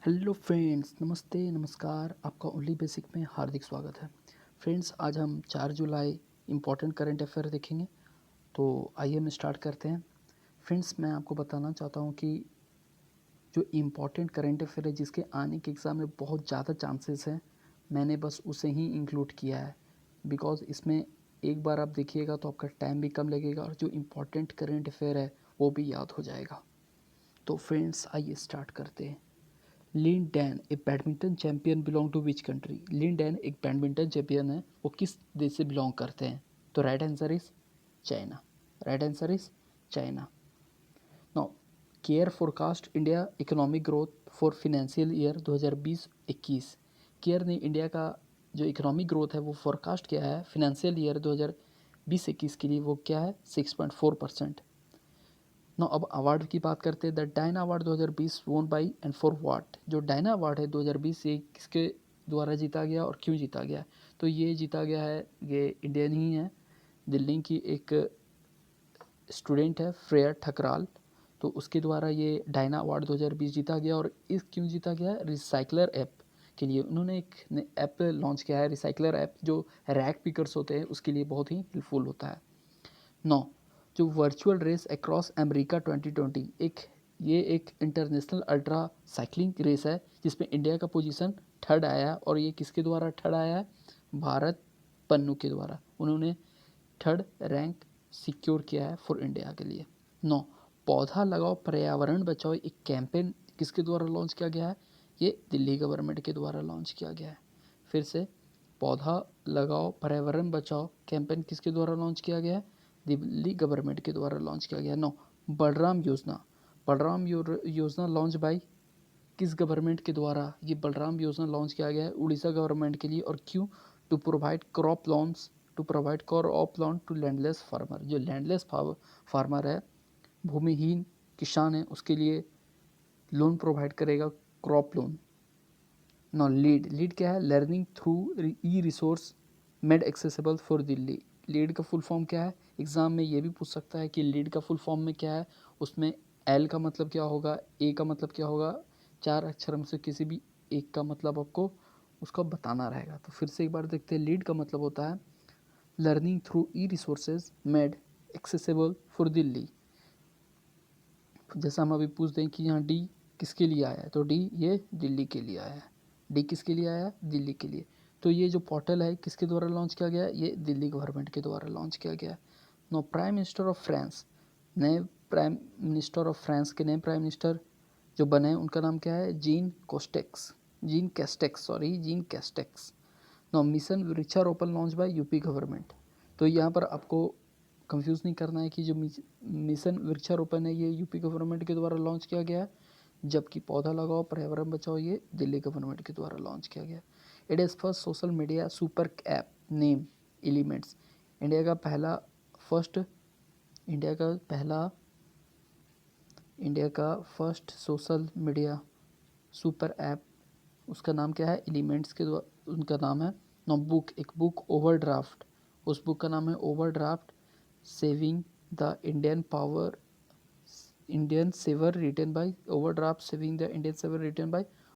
Hello friends, नमस्ते नमस्कार। आपका ओनली बेसिक में हार्दिक स्वागत है। फ्रेंड्स, आज हम 4 जुलाई इम्पोर्टेंट करंट अफेयर देखेंगे। तो आइए हम स्टार्ट करते हैं। फ्रेंड्स, मैं आपको बताना चाहता हूँ कि जो इम्पोर्टेंट करंट अफेयर है जिसके आने के एग्ज़ाम में बहुत ज़्यादा चांसेस हैं, मैंने बस उसे ही इंक्लूड किया है। बिकॉज़ इसमें एक बार आप देखिएगा तो आपका टाइम भी कम लगेगा और जो इम्पोर्टेंट करंट अफेयर है वो भी याद हो जाएगा। तो फ्रेंड्स, आइए स्टार्ट करते हैं। लिन डैन एक badminton champion belong to which country. Lin Dan एक बैडमिंटन चैंपियन है, वो किस देश से बिलोंग करते हैं? तो right answer is China. Right answer is China. Now, CARE forecast India economic growth for financial year 2020-21। CARE ने इंडिया का जो इकोनॉमिक ग्रोथ है वो फोरकास्ट किया है फिनेंशियल ईयर 2020-21 के लिए। वो क्या है? 6.4%। नो, अब अवार्ड की बात करते हैं। द डायना अवार्ड 2020 वोन बाई एंड फॉर व्हाट। जो डायना अवार्ड है 2020 ये किसके द्वारा जीता गया और क्यों जीता गया? तो ये जीता गया है, ये इंडियन ही है, दिल्ली की एक स्टूडेंट है फ्रेयर ठकराल। तो उसके द्वारा ये डायना अवार्ड 2020 जीता गया। और इस क्यों जीता गया? रिसाइकलर ऐप के लिए उन्होंने एक ऐप लॉन्च किया है। रिसाइकलर ऐप जो रैक पिकर्स होते हैं उसके लिए बहुत ही हेल्पफुल होता है। 9, जो वर्चुअल रेस अक्रॉस अमेरिका 2020 ये एक इंटरनेशनल अल्ट्रा साइकिलिंग रेस है जिसमें इंडिया का पोजीशन थर्ड आया। और ये किसके द्वारा थर्ड आया है? भारत पन्नू के द्वारा उन्होंने थर्ड रैंक सिक्योर किया है फॉर इंडिया के लिए। 9, पौधा लगाओ पर्यावरण बचाओ एक कैंपेन किसके द्वारा लॉन्च किया गया है? ये दिल्ली गवर्नमेंट के द्वारा लॉन्च किया गया है। फिर से, पौधा लगाओ पर्यावरण बचाओ कैंपेन किसके द्वारा लॉन्च किया गया है? दिल्ली गवर्नमेंट के द्वारा लॉन्च किया गया। 9, बलराम योजना। बलराम योजना लॉन्च बाई किस गवर्नमेंट के द्वारा ये बलराम योजना लॉन्च किया गया है? उड़ीसा गवर्नमेंट के लिए। और क्यों? To provide crop loans to provide crop loan to landless farmer. जो लैंडलेस फार्मर है, भूमिहीन किसान है, उसके लिए लोन प्रोवाइड करेगा, क्रॉप लोन। नो, लीड क्या है? Learning through e resource made accessible for Delhi. Lead का फुल फॉर्म क्या है? एग्जाम में ये भी पूछ सकता है कि लीड का फुल फॉर्म में क्या है। उसमें एल का मतलब क्या होगा, ए का मतलब क्या होगा, 4 अक्षर में से किसी भी एक का मतलब आपको उसका बताना रहेगा। तो फिर से एक बार देखते हैं। लीड का मतलब होता है learning through E resources made accessible for Delhi. जैसा हम अभी पूछ दें कि यहाँ डी किसके लिए आया है, तो डी ये दिल्ली के लिए आया है। डी किसके लिए आया है? दिल्ली के लिए। तो ये जो पोर्टल है किसके द्वारा लॉन्च किया गया है? ये दिल्ली गवर्नमेंट के द्वारा लॉन्च किया गया है। No, prime minister of France, नए प्राइम मिनिस्टर ऑफ फ्रांस के नए प्राइम मिनिस्टर जो बने उनका नाम क्या है? Gene Castex. नो, मिशन वृक्षारोपण लॉन्च बाय यूपी गवर्नमेंट। तो यहाँ पर आपको कंफ्यूज नहीं करना है कि जो मिशन वृक्षारोपण है ये यूपी गवर्नमेंट के द्वारा लॉन्च किया गया है, जबकि पौधा लगाओ पर्यावरण बचाओ ये दिल्ली गवर्नमेंट के द्वारा लॉन्च किया गया। It is first social media super app name elements. India का पहला फर्स्ट इंडिया का पहला इंडिया का first social media super app, उसका नाम क्या है? एलिमेंट्स के द्वारा उनका नाम है। नो, बुक एक बुक ओवरड्राफ्ट, उस बुक का नाम है overdraft saving the Indian saver written by overdraft saving the Indian saver written bye